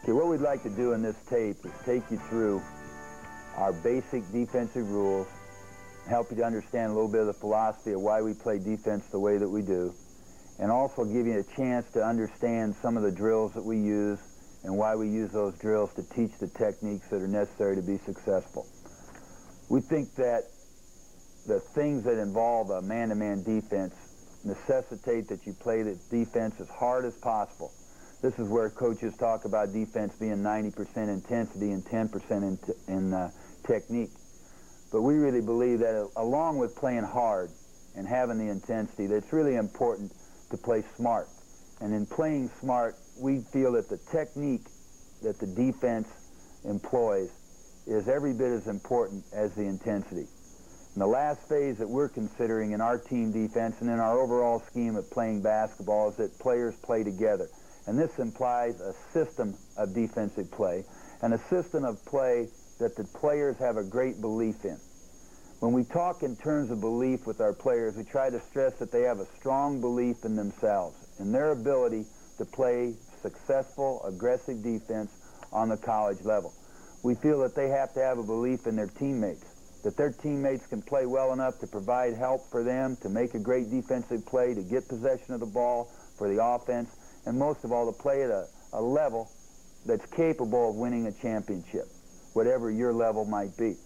Okay, what we'd like to do in this tape is take you through our basic defensive rules, help you to understand a little bit of the philosophy of why we play defense the way that we do, and also give you a chance to understand some of the drills that we use and why we use those drills to teach the techniques that are necessary to be successful. We think that the things that involve a man-to-man defense necessitate that you play the defense as hard as possible. This is where coaches talk about defense being 90% intensity and 10% in technique. But we really believe that along with playing hard and having the intensity, that it's really important to play smart. And in playing smart, we feel that the technique that the defense employs is every bit as important as the intensity. And the last phase that we're considering in our team defense and in our overall scheme of playing basketball is that players play together. And this implies a system of defensive play and a system of play that the players have a great belief in. When we talk in terms of belief with our players, we try to stress that they have a strong belief in themselves, in their ability to play successful, aggressive defense on the college level. We feel that they have to have a belief in their teammates, that their teammates can play well enough to provide help for them, to make a great defensive play, to get possession of the ball for the offense, and most of all, to play at a level that's capable of winning a championship, whatever your level might be.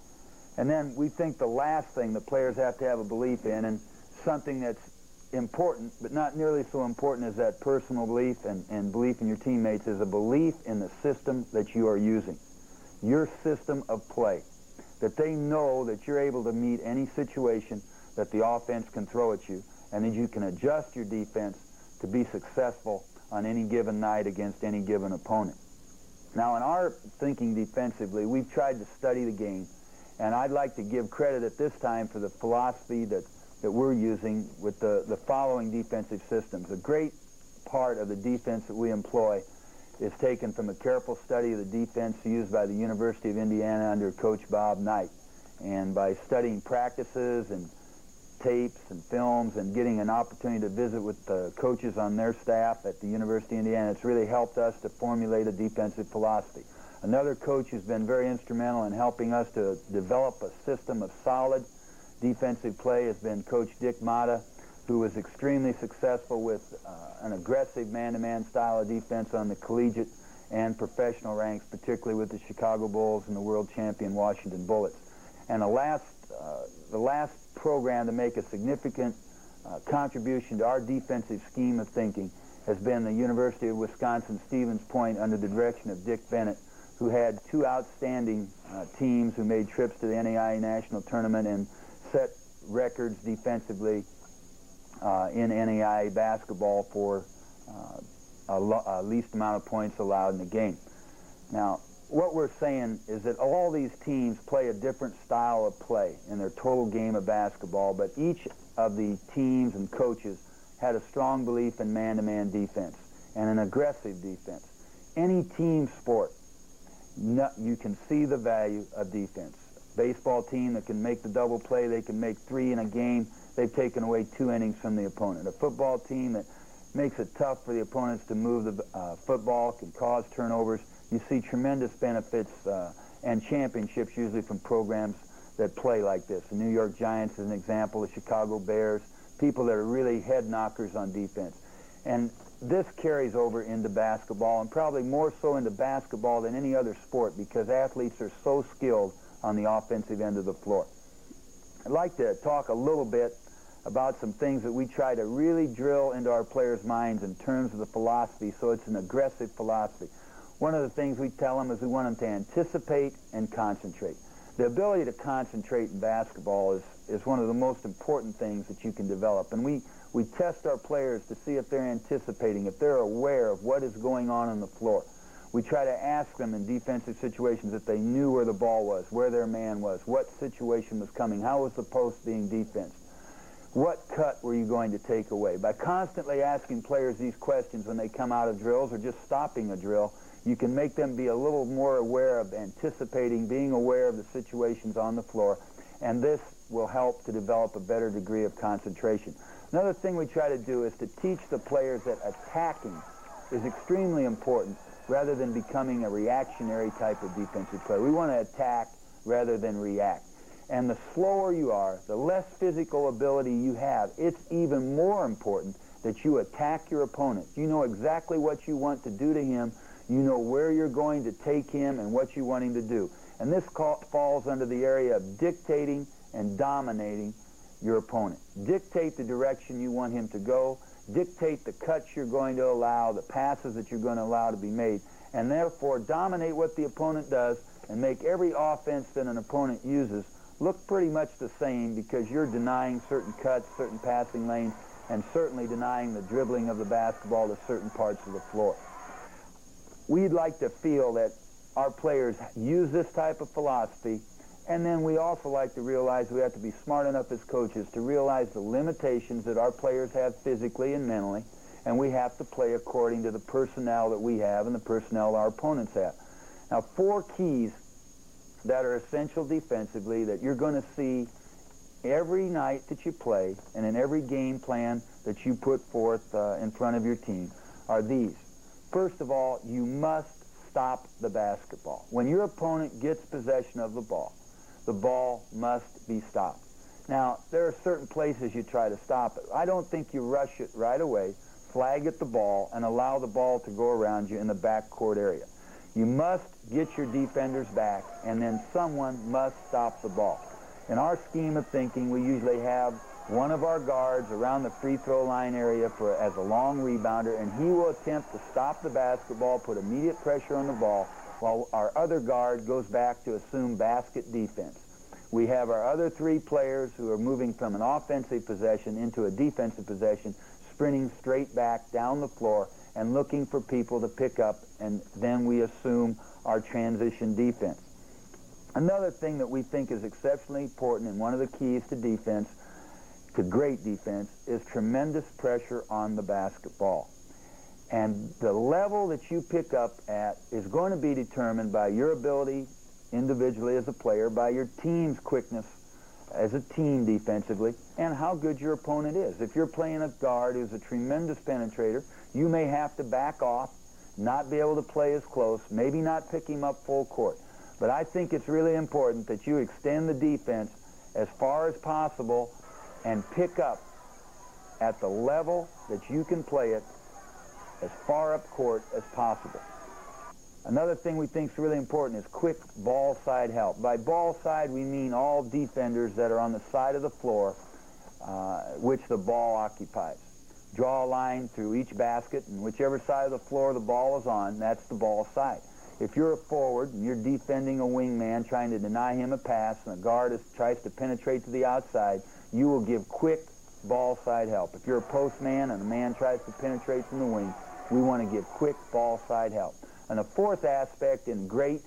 And then we think the last thing the players have to have a belief in, and something that's important, but not nearly so important as that personal belief and belief in your teammates, is a belief in the system that you are using, your system of play, that they know that you're able to meet any situation that the offense can throw at you, and that you can adjust your defense to be successful on any given night against any given opponent. Now, in our thinking defensively, we've tried to study the game, and I'd like to give credit at this time for the philosophy that we're using with the following defensive systems. A great part of the defense that we employ is taken from a careful study of the defense used by the University of Indiana under Coach Bob Knight. And by studying practices and tapes and films and getting an opportunity to visit with the coaches on their staff at the University of Indiana, it's really helped us to formulate a defensive philosophy. Another coach who's been very instrumental in helping us to develop a system of solid defensive play has been Coach Dick Mata, who was extremely successful with an aggressive man-to-man style of defense on the collegiate and professional ranks, particularly with the Chicago Bulls and the world champion Washington Bullets. And the last program to make a significant contribution to our defensive scheme of thinking has been the University of Wisconsin-Stevens Point under the direction of Dick Bennett, who had two outstanding teams who made trips to the NAIA National Tournament and set records defensively in NAIA basketball for least amount of points allowed in the game. Now, what we're saying is that all these teams play a different style of play in their total game of basketball, but each of the teams and coaches had a strong belief in man-to-man defense and an aggressive defense. Any team sport, you can see the value of defense. Baseball team that can make the double play, they can make 3 in a game, they've taken away 2 innings from the opponent. A football team that makes it tough for the opponents to move the football, can cause turnovers. You see tremendous benefits and championships usually from programs that play like this. The New York Giants is an example, the Chicago Bears, people that are really head knockers on defense. And this carries over into basketball, and probably more so into basketball than any other sport, because athletes are so skilled on the offensive end of the floor. I'd like to talk a little bit about some things that we try to really drill into our players' minds in terms of the philosophy, so it's an aggressive philosophy. One of the things we tell them is we want them to anticipate and concentrate. The ability to concentrate in basketball is one of the most important things that you can develop. And we test our players to see if they're anticipating, if they're aware of what is going on the floor. We try to ask them in defensive situations if they knew where the ball was, where their man was, what situation was coming, how was the post being defensed, what cut were you going to take away. By constantly asking players these questions when they come out of drills or just stopping a drill, you can make them be a little more aware of anticipating, being aware of the situations on the floor, and this will help to develop a better degree of concentration. Another thing we try to do is to teach the players that attacking is extremely important rather than becoming a reactionary type of defensive player. We want to attack rather than react. And the slower you are, the less physical ability you have, it's even more important that you attack your opponent. You know exactly what you want to do to him. You know where you're going to take him and what you want him to do. And this falls under the area of dictating and dominating your opponent. Dictate the direction you want him to go. Dictate the cuts you're going to allow, the passes that you're going to allow to be made, and therefore dominate what the opponent does and make every offense that an opponent uses look pretty much the same, because you're denying certain cuts, certain passing lanes, and certainly denying the dribbling of the basketball to certain parts of the floor. We'd like to feel that our players use this type of philosophy, and then we also like to realize we have to be smart enough as coaches to realize the limitations that our players have physically and mentally, and we have to play according to the personnel that we have and the personnel our opponents have. Now, 4 keys that are essential defensively that you're going to see every night that you play and in every game plan that you put forth in front of your team are these. First of all, you must stop the basketball. When your opponent gets possession of the ball must be stopped. Now, there are certain places you try to stop it. I don't think you rush it right away, flag at the ball, and allow the ball to go around you in the backcourt area. You must get your defenders back, and then someone must stop the ball. In our scheme of thinking, we usually have one of our guards around the free throw line area as a long rebounder, and he will attempt to stop the basketball, put immediate pressure on the ball, while our other guard goes back to assume basket defense. We have our other 3 players who are moving from an offensive possession into a defensive possession, sprinting straight back down the floor and looking for people to pick up, and then we assume our transition defense. Another thing that we think is exceptionally important, and one of the keys to defense, to great defense, is tremendous pressure on the basketball. And the level that you pick up at is going to be determined by your ability individually as a player, by your team's quickness as a team defensively, and how good your opponent is. If you're playing a guard who's a tremendous penetrator, you may have to back off, not be able to play as close, maybe not pick him up full court. But I think it's really important that you extend the defense as far as possible and pick up at the level that you can play it as far up court as possible. Another thing we think is really important is quick ball side help. By ball side, we mean all defenders that are on the side of the floor which the ball occupies. Draw a line through each basket, and whichever side of the floor the ball is on, that's the ball side. If you're a forward and you're defending a wingman trying to deny him a pass, and a guard tries to penetrate to the outside, you will give quick ball side help. If you're a post man and a man tries to penetrate from the wing, we want to give quick ball side help. And the fourth aspect in great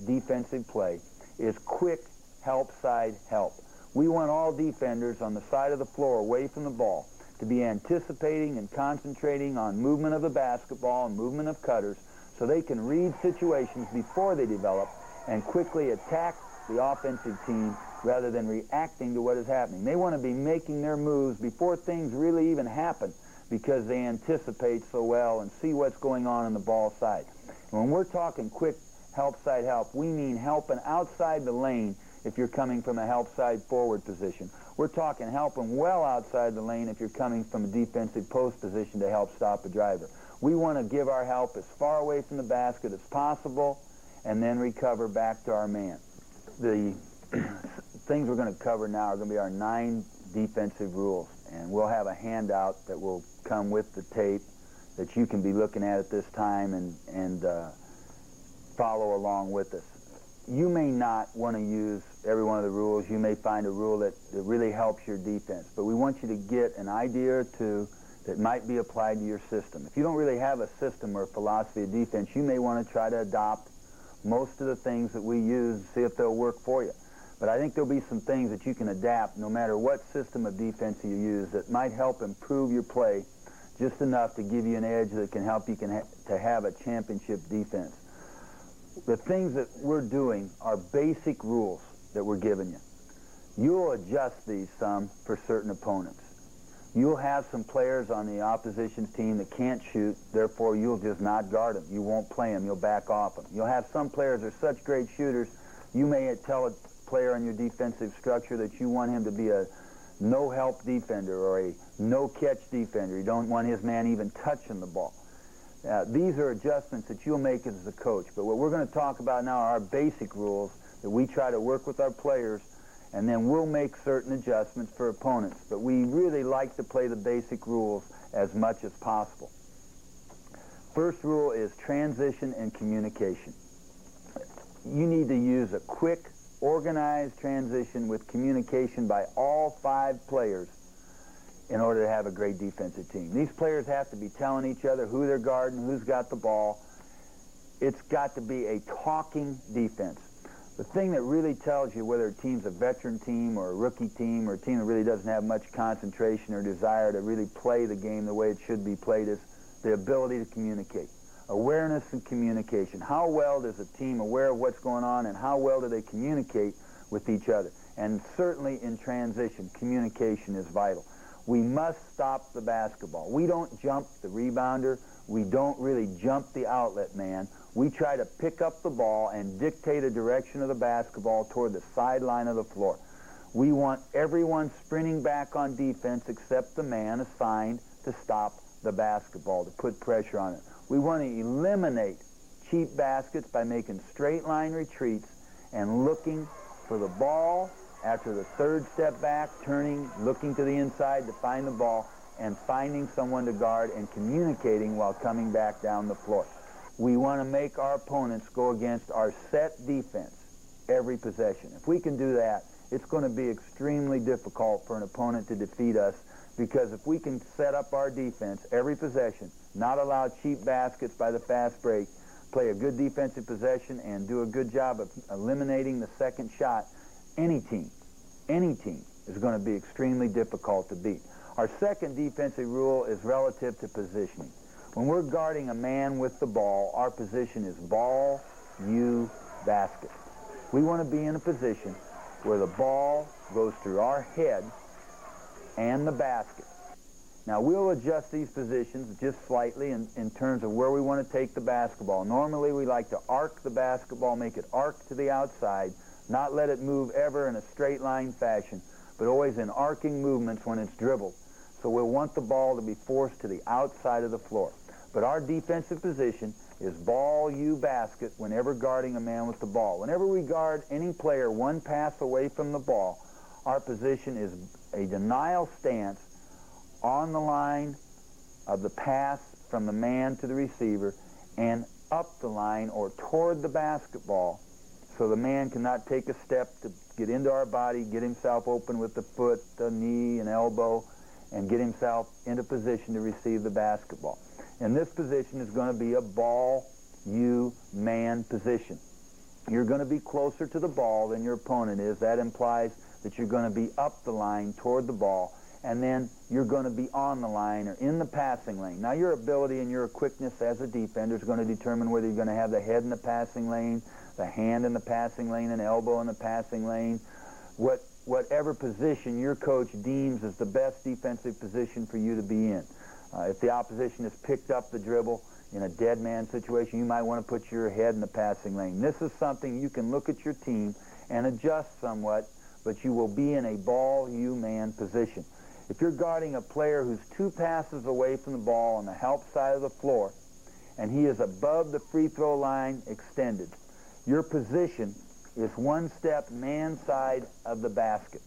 defensive play is quick help side help. We want all defenders on the side of the floor away from the ball to be anticipating and concentrating on movement of the basketball and movement of cutters, so they can read situations before they develop and quickly attack the offensive team rather than reacting to what is happening. They want to be making their moves before things really even happen, because they anticipate so well and see what's going on the ball side. And when we're talking quick help side help, we mean helping outside the lane if you're coming from a help side forward position. We're talking helping well outside the lane if you're coming from a defensive post position to help stop a driver. We want to give our help as far away from the basket as possible and then recover back to our man. The things we're going to cover now are going to be our 9 defensive rules, and we'll have a handout that will come with the tape that you can be looking at this time and follow along with us. You may not want to use every one of the rules. You may find a rule that really helps your defense, but we want you to get an idea or two that might be applied to your system. If you don't really have a system or a philosophy of defense, you may want to try to adopt most of the things that we use and see if they'll work for you. But I think there'll be some things that you can adapt no matter what system of defense you use that might help improve your play just enough to give you an edge that can help you to have a championship defense. The things that we're doing are basic rules that we're giving you. You'll adjust these some for certain opponents. You'll have some players on the opposition's team that can't shoot, therefore you'll just not guard them. You won't play them. You'll back off them. You'll have some players that are such great shooters, you may tell a player on your defensive structure that you want him to be a no-help defender or a no-catch defender. You don't want his man even touching the ball. These are adjustments that you'll make as a coach. But what we're going to talk about now are our basic rules that we try to work with our players, and then we'll make certain adjustments for opponents. But we really like to play the basic rules as much as possible. First rule is transition and communication. You need to use a quick, organized transition with communication by all 5 players in order to have a great defensive team. These players have to be telling each other who they're guarding, who's got the ball. It's got to be a talking defense. The thing that really tells you whether a team's a veteran team or a rookie team or a team that really doesn't have much concentration or desire to really play the game the way it should be played is the ability to communicate. Awareness and communication. How well does a team aware of what's going on, and how well do they communicate with each other? And certainly in transition, communication is vital. We must stop the basketball. We don't jump the rebounder. We don't really jump the outlet man. We try to pick up the ball and dictate a direction of the basketball toward the sideline of the floor. We want everyone sprinting back on defense except the man assigned to stop the basketball, to put pressure on it. We want to eliminate cheap baskets by making straight line retreats and looking for the ball after the 3rd step back, turning, looking to the inside to find the ball, and finding someone to guard and communicating while coming back down the floor. We want to make our opponents go against our set defense every possession. If we can do that, it's going to be extremely difficult for an opponent to defeat us, because if we can set up our defense every possession, not allow cheap baskets by the fast break, play a good defensive possession, and do a good job of eliminating the second shot, any team is going to be extremely difficult to beat. Our second defensive rule is relative to positioning. When we're guarding a man with the ball, our position is ball, you, basket. We want to be in a position where the ball goes through our head and the basket. Now, we'll adjust these positions just slightly in terms of where we want to take the basketball. Normally, we like to arc the basketball, make it arc to the outside, not let it move ever in a straight line fashion, but always in arcing movements when it's dribbled. So we'll want the ball to be forced to the outside of the floor. But our defensive position is ball, you, basket whenever guarding a man with the ball. Whenever we guard any player one pass away from the ball, our position is a denial stance on the line of the pass from the man to the receiver and up the line or toward the basketball, so the man cannot take a step to get into our body, get himself open with the foot, the knee, and elbow, and get himself into position to receive the basketball. And this position is going to be a ball, you, man position. You're going to be closer to the ball than your opponent is. That implies that you're going to be up the line toward the ball, and then you're going to be on the line or in the passing lane. Now, your ability and your quickness as a defender is going to determine whether you're going to have the head in the passing lane, the hand in the passing lane, an elbow in the passing lane, whatever position your coach deems as the best defensive position for you to be in. If the opposition has picked up the dribble in a dead man situation, you might want to put your head in the passing lane. This is something you can look at your team and adjust somewhat, but you will be in a ball, you, man position. If you're guarding a player who's 2 passes away from the ball on the help side of the floor, and he is above the free throw line extended, your position is 1 step man side of the basket.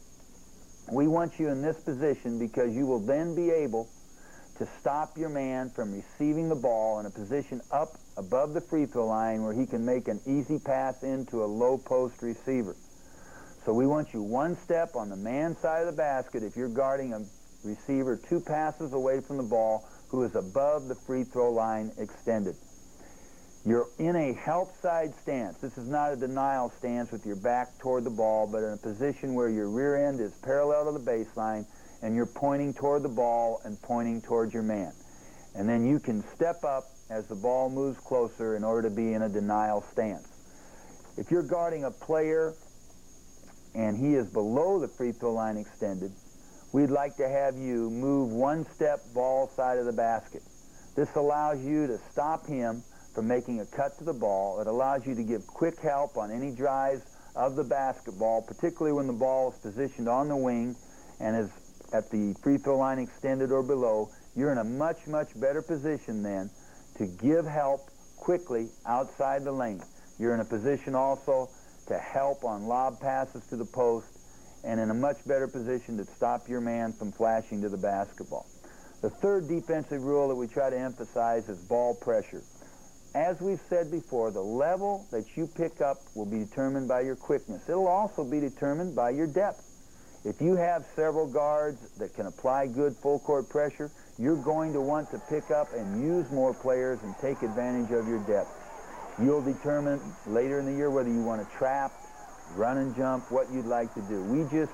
We want you in this position because you will then be able to stop your man from receiving the ball in a position up above the free throw line where he can make an easy pass into a low post receiver. So we want you 1 step on the man side of the basket if you're guarding a receiver 2 passes away from the ball who is above the free throw line extended. You're in a help side stance. This is not a denial stance with your back toward the ball, but in a position where your rear end is parallel to the baseline and you're pointing toward the ball and pointing toward your man. And then you can step up as the ball moves closer in order to be in a denial stance. If you're guarding a player and he is below the free throw line extended, we'd like to have you move one step ball side of the basket. This allows you to stop him from making a cut to the ball. It allows you to give quick help on any drives of the basketball, particularly when the ball is positioned on the wing and is at the free throw line extended or below. You're in a much, much better position then to give help quickly outside the lane. You're in a position also to help on lob passes to the post, and in a much better position to stop your man from flashing to the basketball. The third defensive rule that we try to emphasize is ball pressure. As we've said before, the level that you pick up will be determined by your quickness. It'll also be determined by your depth. If you have several guards that can apply good full court pressure, you're going to want to pick up and use more players and take advantage of your depth. You'll determine later in the year whether you want to trap, run and jump, what you'd like to do. We just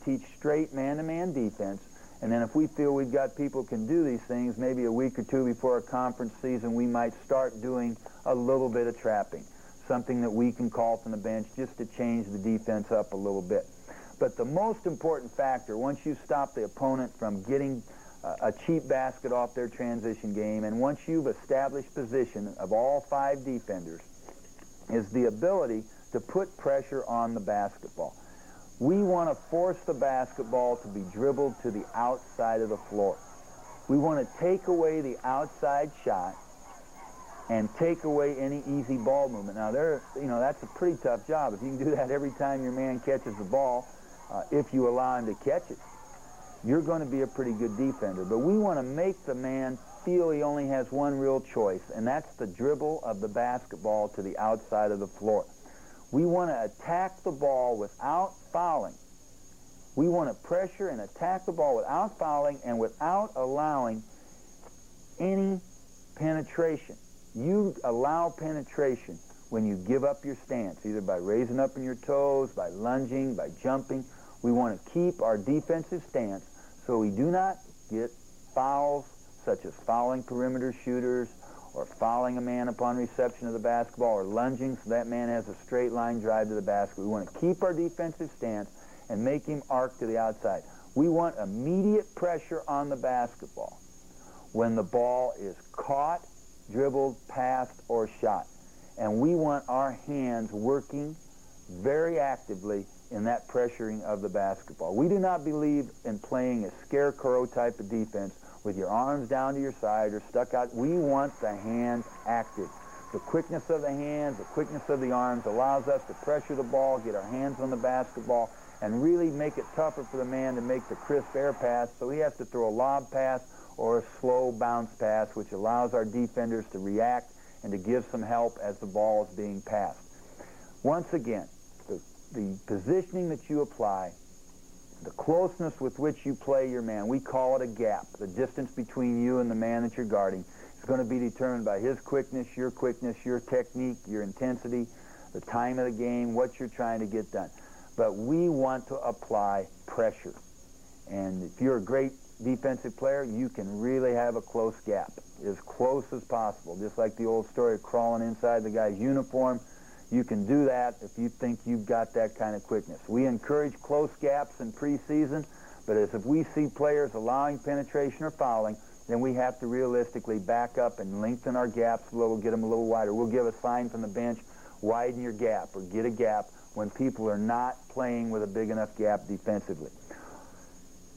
teach straight man-to-man defense, and then if we feel we've got people who can do these things, maybe a week or two before a conference season, we might start doing a little bit of trapping, something that we can call from the bench just to change the defense up a little bit. But the most important factor, once you stop the opponent from getting a cheap basket off their transition game, and once you've established position of all 5 defenders, is the ability to put pressure on the basketball. We want to force the basketball to be dribbled to the outside of the floor. We want to take away the outside shot and take away any easy ball movement. Now, that's a pretty tough job. If you can do that every time your man catches the ball, if you allow him to catch it, you're going to be a pretty good defender. But we want to make the man feel he only has one real choice, and that's the dribble of the basketball to the outside of the floor. We want to attack the ball without fouling. We want to pressure and attack the ball without fouling and without allowing any penetration. You allow penetration when you give up your stance, either by raising up in your toes, by lunging, by jumping. We want to keep our defensive stance so we do not get fouls, such as fouling perimeter shooters or fouling a man upon reception of the basketball or lunging so that man has a straight line drive to the basket. We want to keep our defensive stance and make him arc to the outside. We want immediate pressure on the basketball when the ball is caught, dribbled, passed, or shot. And we want our hands working very actively in that pressuring of the basketball. We do not believe in playing a scarecrow type of defense with your arms down to your side or stuck out. We want the hands active. The quickness of the hands, the quickness of the arms allows us to pressure the ball, get our hands on the basketball, and really make it tougher for the man to make the crisp air pass, so he has to throw a lob pass or a slow bounce pass, which allows our defenders to react and to give some help as the ball is being passed. Once again, the positioning that you apply, the closeness with which you play your man, we call it a gap. The distance between you and the man that you're guarding is going to be determined by his quickness, your technique, your intensity, the time of the game, what you're trying to get done. But we want to apply pressure. And if you're a great defensive player, you can really have a close gap, as close as possible. Just like the old story of crawling inside the guy's uniform. You can do that if you think you've got that kind of quickness. We encourage close gaps in preseason, but as if we see players allowing penetration or fouling, then we have to realistically back up and lengthen our gaps a little, get them a little wider. We'll give a sign from the bench, widen your gap or get a gap when people are not playing with a big enough gap defensively.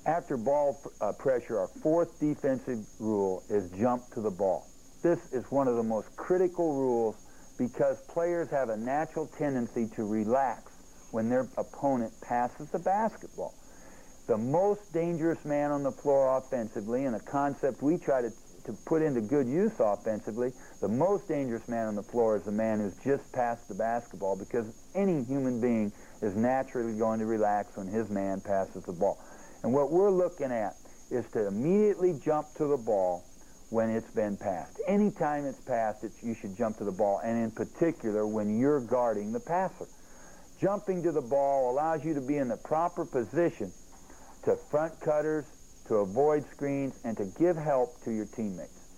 After ball pressure, our fourth defensive rule is jump to the ball. This is one of the most critical rules because players have a natural tendency to relax when their opponent passes the basketball. The most dangerous man on the floor offensively, and a concept we try to put into good use offensively, the most dangerous man on the floor is the man who's just passed the basketball, because any human being is naturally going to relax when his man passes the ball. And what we're looking at is to immediately jump to the ball when it's been passed. Anytime it's passed, you should jump to the ball, and in particular when you're guarding the passer. Jumping to the ball allows you to be in the proper position to front cutters, to avoid screens, and to give help to your teammates.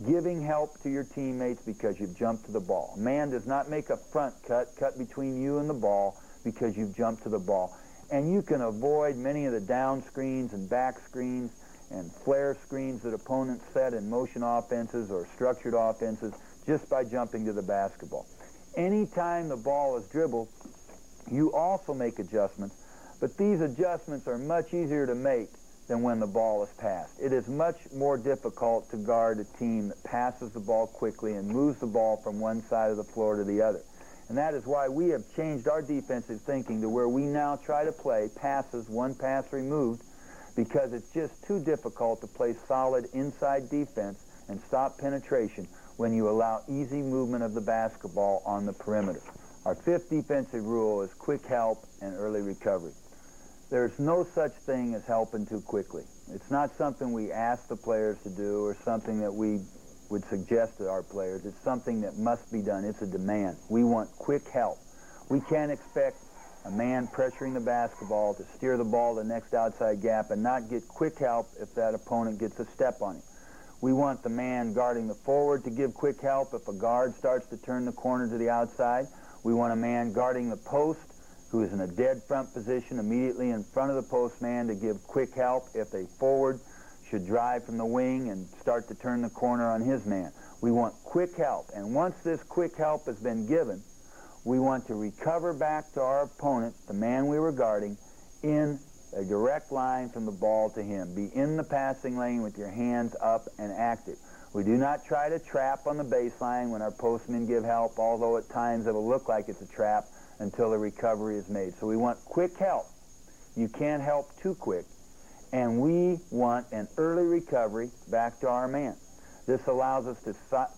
Giving help to your teammates because you've jumped to the ball. A man does not make a front cut between you and the ball because you've jumped to the ball. And you can avoid many of the down screens and back screens and flare screens that opponents set in motion offenses or structured offenses just by jumping to the basketball. Anytime the ball is dribbled, you also make adjustments, but these adjustments are much easier to make than when the ball is passed. It is much more difficult to guard a team that passes the ball quickly and moves the ball from one side of the floor to the other. And that is why we have changed our defensive thinking to where we now try to play passes, one pass removed, because it's just too difficult to play solid inside defense and stop penetration when you allow easy movement of the basketball on the perimeter. Our fifth defensive rule is quick help and early recovery. There's no such thing as helping too quickly. It's not something we ask the players to do or something that we would suggest to our players. It's something that must be done. It's a demand. We want quick help. We can't expect a man pressuring the basketball to steer the ball to the next outside gap and not get quick help if that opponent gets a step on him. We want the man guarding the forward to give quick help if a guard starts to turn the corner to the outside. We want a man guarding the post who is in a dead front position immediately in front of the post man to give quick help if a forward should drive from the wing and start to turn the corner on his man. We want quick help, and once this quick help has been given, we want to recover back to our opponent, the man we were guarding, in a direct line from the ball to him. Be in the passing lane with your hands up and active. We do not try to trap on the baseline when our postmen give help, although at times it will look like it's a trap until the recovery is made. So we want quick help. You can't help too quick. And we want an early recovery back to our man. This allows us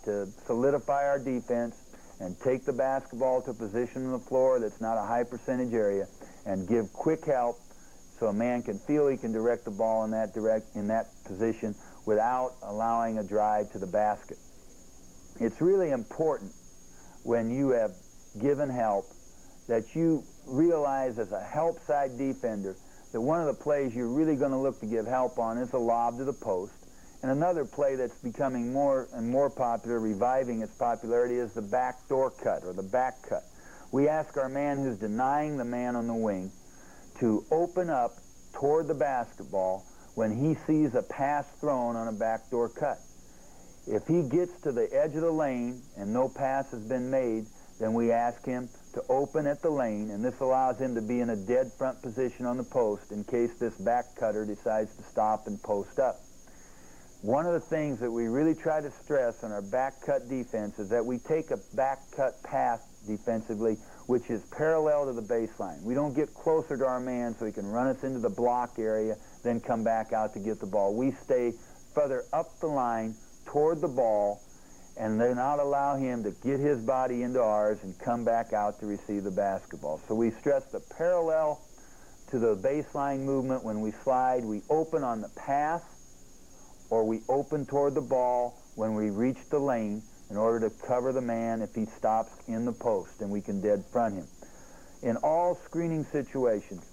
to solidify our defense and take the basketball to a position on the floor that's not a high percentage area and give quick help so a man can feel he can direct the ball in that position without allowing a drive to the basket. It's really important when you have given help that you realize as a help side defender that one of the plays you're really going to look to give help on is a lob to the post. And another play that's becoming more and more popular, reviving its popularity, is the backdoor cut or the back cut. We ask our man who's denying the man on the wing to open up toward the basketball when he sees a pass thrown on a backdoor cut. If he gets to the edge of the lane and no pass has been made, then we ask him to open at the lane, and this allows him to be in a dead front position on the post in case this back cutter decides to stop and post up. One of the things that we really try to stress on our back cut defense is that we take a back cut pass defensively which is parallel to the baseline. We don't get closer to our man so he can run us into the block area, then come back out to get the ball. We stay further up the line toward the ball and then not allow him to get his body into ours and come back out to receive the basketball. So we stress the parallel to the baseline movement. When we slide, we open on the pass, or we open toward the ball when we reach the lane in order to cover the man if he stops in the post, and we can dead front him. In all screening situations,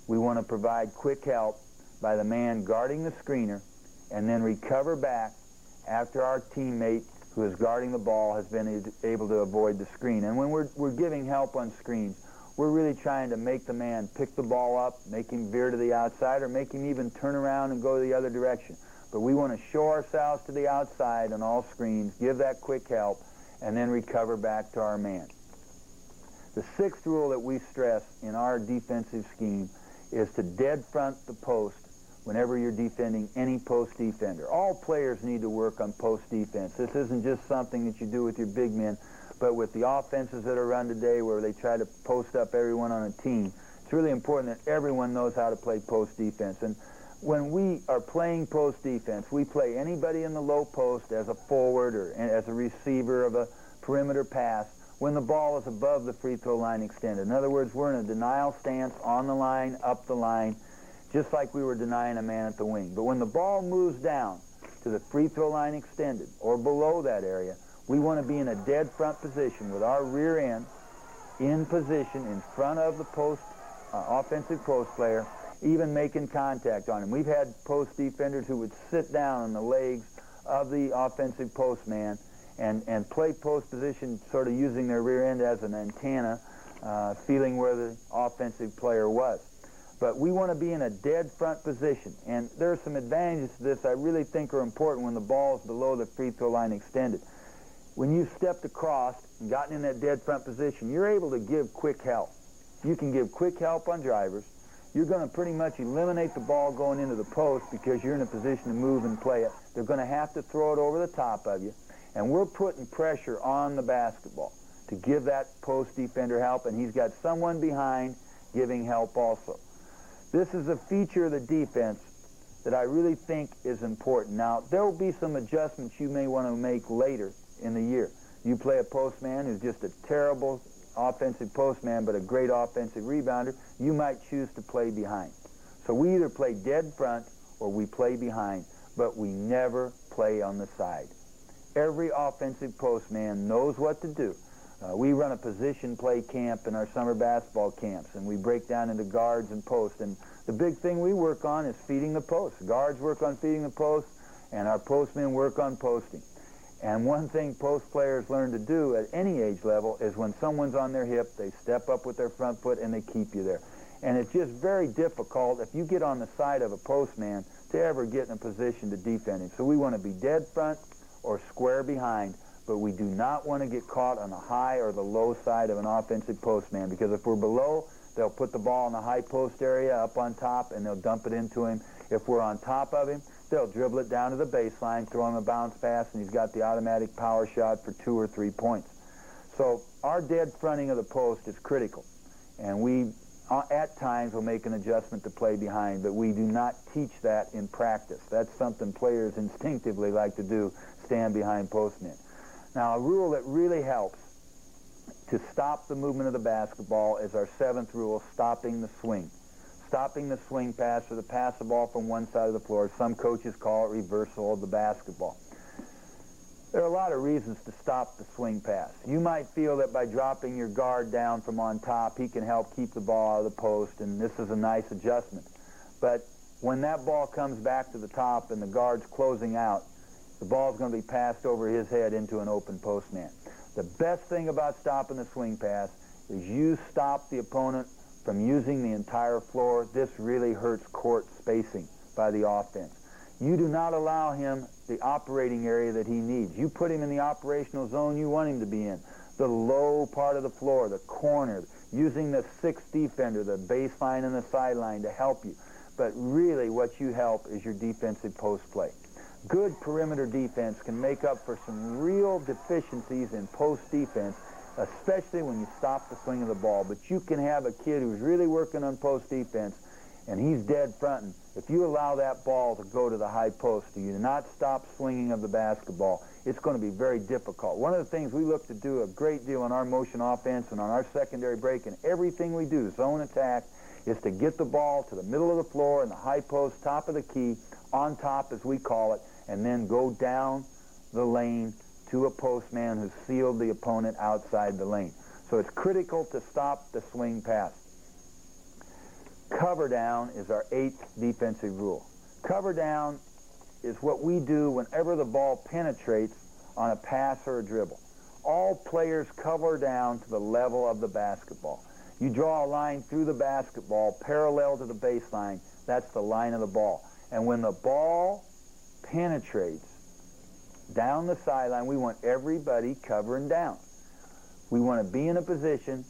we want to provide quick help by the man guarding the screener and then recover back after our teammate who is guarding the ball has been able to avoid the screen. And when we're giving help on screens, we're really trying to make the man pick the ball up, make him veer to the outside, or make him even turn around and go the other direction. But we want to show ourselves to the outside on all screens, give that quick help, and then recover back to our man. The sixth rule that we stress in our defensive scheme is to dead front the post whenever you're defending any post defender. All players need to work on post defense. This isn't just something that you do with your big men, but with the offenses that are run today where they try to post up everyone on a team, it's really important that everyone knows how to play post defense. And when we are playing post defense, we play anybody in the low post as a forward or as a receiver of a perimeter pass when the ball is above the free throw line extended. In other words, we're in a denial stance on the line, up the line, just like we were denying a man at the wing. But when the ball moves down to the free throw line extended or below that area, we want to be in a dead front position with our rear end in position in front of the post, offensive post player, even making contact on him. We've had post defenders who would sit down on the legs of the offensive post man and play post position, sort of using their rear end as an antenna, feeling where the offensive player was. But we want to be in a dead front position. And there are some advantages to this I really think are important when the ball is below the free throw line extended. When you've stepped across and gotten in that dead front position, you're able to give quick help. You can give quick help on drivers. You're going to pretty much eliminate the ball going into the post because you're in a position to move and play it. They're going to have to throw it over the top of you. And we're putting pressure on the basketball to give that post defender help, and he's got someone behind giving help also. This is a feature of the defense that I really think is important. Now, there will be some adjustments you may want to make later in the year. You play a postman who's just a terrible offensive postman but a great offensive rebounder, you might choose to play behind. So we either play dead front or we play behind, but we never play on the side. Every offensive postman knows what to do. We run a position play camp in our summer basketball camps, and we break down into guards and posts. And the big thing we work on is feeding the post. Guards work on feeding the post, and our postmen work on posting. And one thing post players learn to do at any age level is when someone's on their hip, they step up with their front foot and they keep you there. And it's just very difficult if you get on the side of a postman to ever get in a position to defend him. So we want to be dead front or square behind, but we do not want to get caught on the high or the low side of an offensive postman, because if we're below, they'll put the ball in the high post area up on top and they'll dump it into him. If we're on top of him, they'll dribble it down to the baseline, throw him a bounce pass, and he's got the automatic power shot for 2 or 3 points. So our dead fronting of the post is critical, and we at times will make an adjustment to play behind, but we do not teach that in practice. That's something players instinctively like to do, stand behind postmen. Now, a rule that really helps to stop the movement of the basketball is our 7th rule, stopping the swing. Stopping the swing pass, or the pass the ball from one side of the floor. Some coaches call it reversal of the basketball. There are a lot of reasons to stop the swing pass. You might feel that by dropping your guard down from on top, he can help keep the ball out of the post, and this is a nice adjustment. But when that ball comes back to the top and the guard's closing out, the ball's going to be passed over his head into an open postman. The best thing about stopping the swing pass is you stop the opponent from using the entire floor. This really hurts court spacing by the offense. You do not allow him the operating area that he needs. You put him in the operational zone you want him to be in, the low part of the floor, the corner, using the 6th defender, the baseline and the sideline to help you. But really what you help is your defensive post play. Good perimeter defense can make up for some real deficiencies in post defense, especially when you stop the swing of the ball. But you can have a kid who's really working on post defense, and he's dead fronting. If you allow that ball to go to the high post, you do not stop swinging of the basketball, it's going to be very difficult. One of the things we look to do a great deal on our motion offense and on our secondary break and everything we do, zone attack, is to get the ball to the middle of the floor in the high post, top of the key, on top as we call it, and then go down the lane to a postman who's sealed the opponent outside the lane. So it's critical to stop the swing pass. Cover down is our 8th defensive rule. Cover down is what we do whenever the ball penetrates on a pass or a dribble. All players cover down to the level of the basketball. You draw a line through the basketball parallel to the baseline. That's the line of the ball. And when the ball penetrates down the sideline, we want everybody covering down. We want to be in a position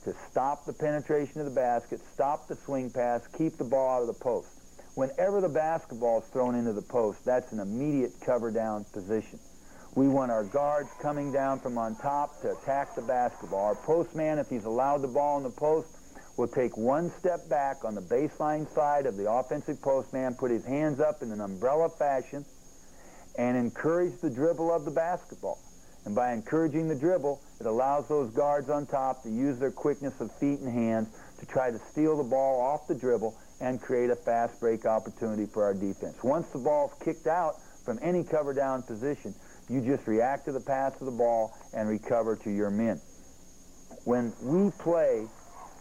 to stop the penetration of the basket, stop the swing pass, keep the ball out of the post. Whenever the basketball is thrown into the post, that's an immediate cover down position. We want our guards coming down from on top to attack the basketball. Our postman, if he's allowed the ball in the post, will take one step back on the baseline side of the offensive postman, put his hands up in an umbrella fashion, and encourage the dribble of the basketball. And by encouraging the dribble, it allows those guards on top to use their quickness of feet and hands to try to steal the ball off the dribble and create a fast break opportunity for our defense. Once the ball's kicked out from any cover down position, you just react to the pass of the ball and recover to your men. When we play,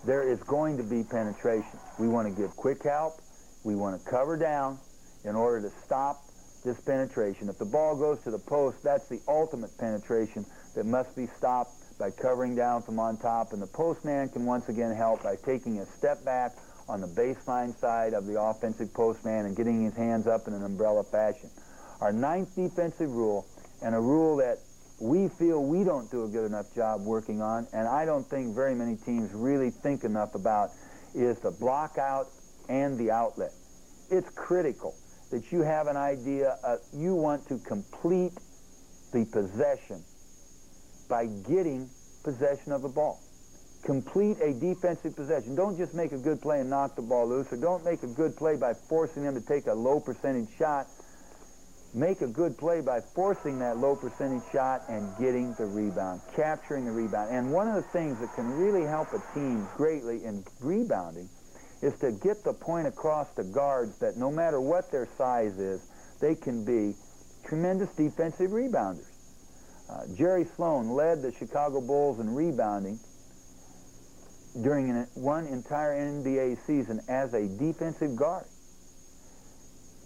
there is going to be penetration. We want to give quick help. We want to cover down in order to stop this penetration. If the ball goes to the post, that's the ultimate penetration that must be stopped by covering down from on top, and the postman can once again help by taking a step back on the baseline side of the offensive postman and getting his hands up in an umbrella fashion. Our 9th defensive rule, and a rule that we feel we don't do a good enough job working on, and I don't think very many teams really think enough about, is the block out and the outlet. It's critical that you have an idea you want to complete the possession by getting possession of the ball. Complete a defensive possession. Don't just make a good play and knock the ball loose, or don't make a good play by forcing them to take a low percentage shot. Make a good play by forcing that low percentage shot and getting the rebound, capturing the rebound. And one of the things that can really help a team greatly in rebounding is to get the point across to guards that no matter what their size is, they can be tremendous defensive rebounders. Jerry Sloan led the Chicago Bulls in rebounding during one entire NBA season as a defensive guard.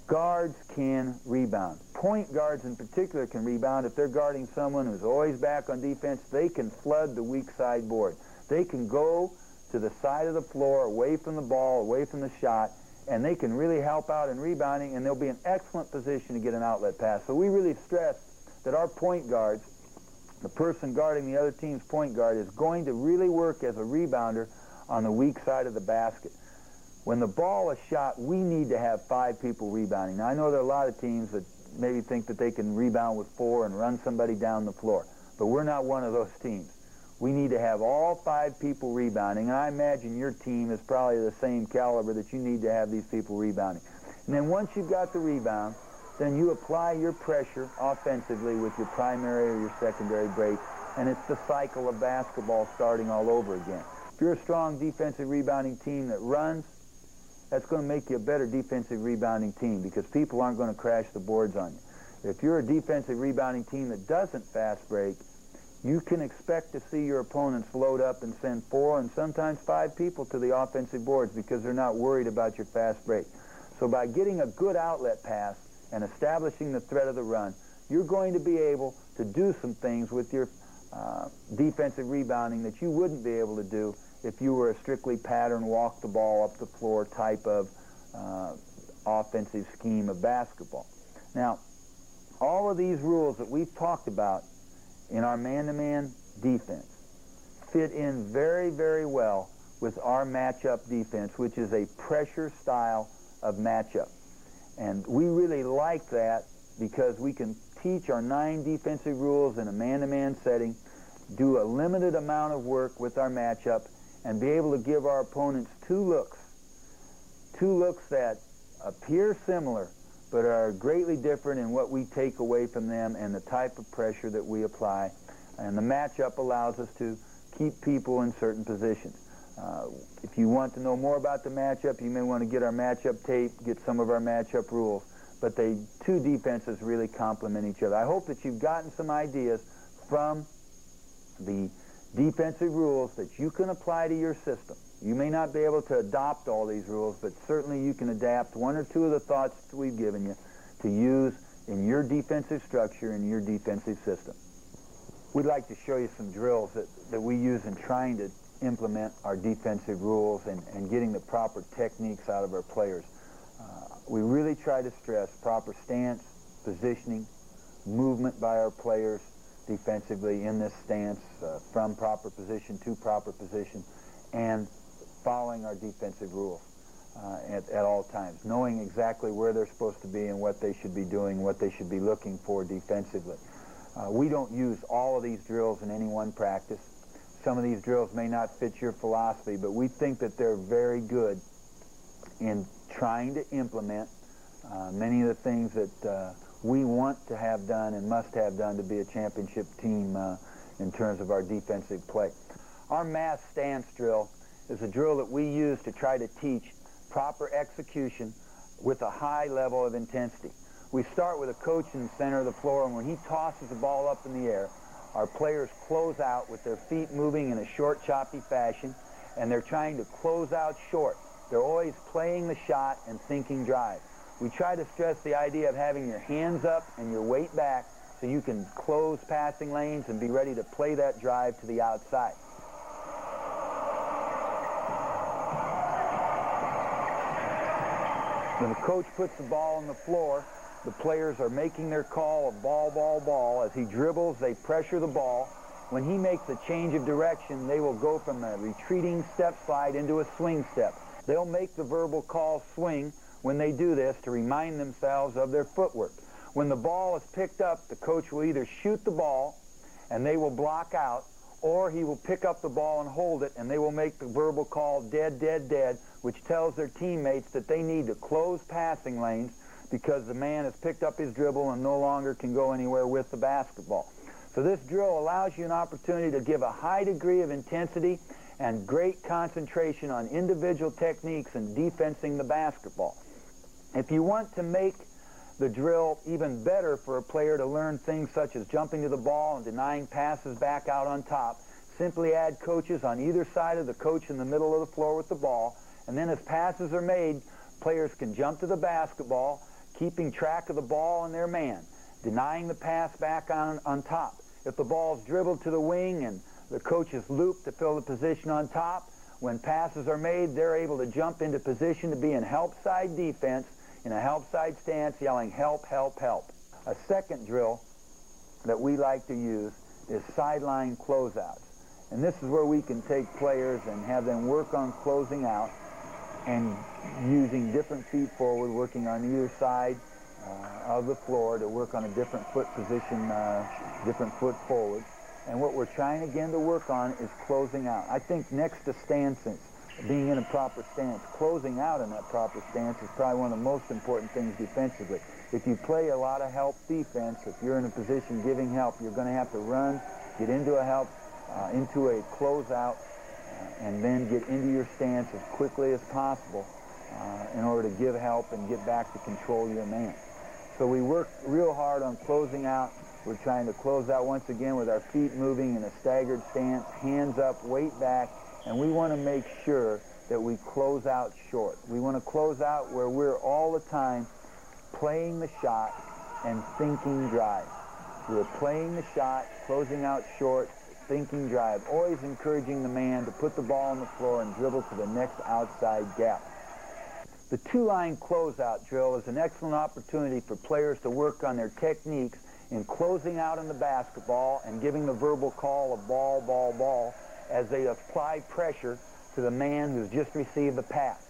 Guards can rebound. Point guards in particular can rebound. If they're guarding someone who's always back on defense, they can flood the weak side board. They can go to the side of the floor, away from the ball, away from the shot, and they can really help out in rebounding, and they'll be in excellent position to get an outlet pass. So we really stress that our point guards, the person guarding the other team's point guard, is going to really work as a rebounder on the weak side of the basket. When the ball is shot, we need to have 5 people rebounding. Now, I know there are a lot of teams that maybe think that they can rebound with 4 and run somebody down the floor, but we're not one of those teams. We need to have all 5 people rebounding, and I imagine your team is probably the same caliber that you need to have these people rebounding. And then once you've got the rebound, then you apply your pressure offensively with your primary or your secondary break, and it's the cycle of basketball starting all over again. If you're a strong defensive rebounding team that runs, that's going to make you a better defensive rebounding team because people aren't going to crash the boards on you. If you're a defensive rebounding team that doesn't fast break, you can expect to see your opponents load up and send 4 and sometimes 5 people to the offensive boards because they're not worried about your fast break. So by getting a good outlet pass and establishing the threat of the run, you're going to be able to do some things with your defensive rebounding that you wouldn't be able to do if you were a strictly pattern, walk the ball up the floor type of offensive scheme of basketball. Now, all of these rules that we've talked about in our man-to-man defense fit in very, very well with our matchup defense, which is a pressure style of matchup. And we really like that because we can teach our 9 defensive rules in a man-to-man setting, do a limited amount of work with our matchup, and be able to give our opponents 2 looks that appear similar but are greatly different in what we take away from them and the type of pressure that we apply. And the matchup allows us to keep people in certain positions. If you want to know more about the matchup, you may want to get our matchup tape, get some of our matchup rules. But 2 defenses really complement each other. I hope that you've gotten some ideas from the defensive rules that you can apply to your system. You may not be able to adopt all these rules, but certainly you can adapt 1 or 2 of the thoughts that we've given you to use in your defensive structure and your defensive system. We'd like to show you some drills that we use in trying to implement our defensive rules and getting the proper techniques out of our players. We really try to stress proper stance, positioning, movement by our players defensively in this stance, from proper position to proper position, and following our defensive rules at all times, knowing exactly where they're supposed to be and what they should be doing, what they should be looking for defensively. We don't use all of these drills in any one practice. Some of these drills may not fit your philosophy, but we think that they're very good in trying to implement many of the things that we want to have done and must have done to be a championship team in terms of our defensive play. Our mass stance drill is a drill that we use to try to teach proper execution with a high level of intensity. We start with a coach in the center of the floor, and when he tosses the ball up in the air, our players close out with their feet moving in a short, choppy fashion, and they're trying to close out short. They're always playing the shot and thinking drive. We try to stress the idea of having your hands up and your weight back so you can close passing lanes and be ready to play that drive to the outside. When the coach puts the ball on the floor, the players are making their call of ball, ball, ball. As he dribbles, they pressure the ball. When he makes a change of direction, they will go from a retreating step slide into a swing step. They'll make the verbal call swing when they do this to remind themselves of their footwork. When the ball is picked up, the coach will either shoot the ball and they will block out, or he will pick up the ball and hold it, and they will make the verbal call dead, dead, dead, which tells their teammates that they need to close passing lanes because the man has picked up his dribble and no longer can go anywhere with the basketball. So this drill allows you an opportunity to give a high degree of intensity and great concentration on individual techniques and defensing the basketball. If you want to make the drill even better for a player to learn things such as jumping to the ball and denying passes back out on top, simply add coaches on either side of the coach in the middle of the floor with the ball, and then as passes are made, players can jump to the basketball, keeping track of the ball and their man, denying the pass back on top. If the ball's dribbled to the wing and the coach is looped to fill the position on top, when passes are made, they're able to jump into position to be in help side defense, in a help side stance, yelling help, help, help. A second drill that we like to use is sideline closeouts. And this is where we can take players and have them work on closing out and using different feet forward, working on either side of the floor to work on a different foot position, different foot forward. And what we're trying again to work on is closing out. I think next to stances, being in a proper stance, closing out in that proper stance is probably one of the most important things defensively. If you play a lot of help defense, if you're in a position giving help, you're going to have to run, get into a help, into a closeout, and then get into your stance as quickly as possible in order to give help and get back to control your man. So we work real hard on closing out. We're trying to close out once again with our feet moving in a staggered stance, hands up, weight back, and we want to make sure that we close out short. We want to close out where we're all the time playing the shot and thinking drive. We're playing the shot, closing out short, thinking drive, always encouraging the man to put the ball on the floor and dribble to the next outside gap. The two-line closeout drill is an excellent opportunity for players to work on their techniques in closing out in the basketball and giving the verbal call of ball, ball, ball as they apply pressure to the man who's just received the pass.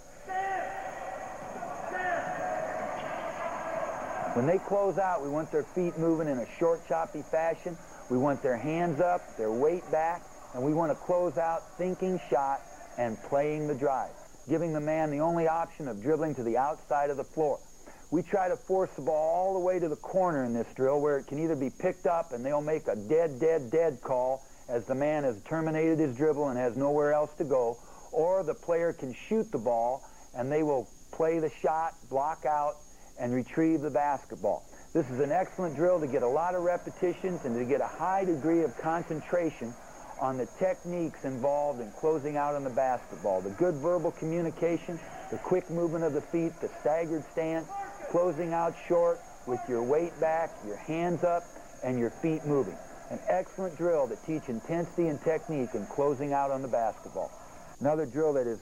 When they close out, we want their feet moving in a short, choppy fashion. We want their hands up, their weight back, and we want to close out thinking shot and playing the drive, giving the man the only option of dribbling to the outside of the floor. We try to force the ball all the way to the corner in this drill where it can either be picked up and they'll make a dead, dead, dead call as the man has terminated his dribble and has nowhere else to go, or the player can shoot the ball and they will play the shot, block out, and retrieve the basketball. This is an excellent drill to get a lot of repetitions and to get a high degree of concentration on the techniques involved in closing out on the basketball. The good verbal communication, the quick movement of the feet, the staggered stance, closing out short with your weight back, your hands up, and your feet moving. An excellent drill to teach intensity and technique in closing out on the basketball. Another drill that is,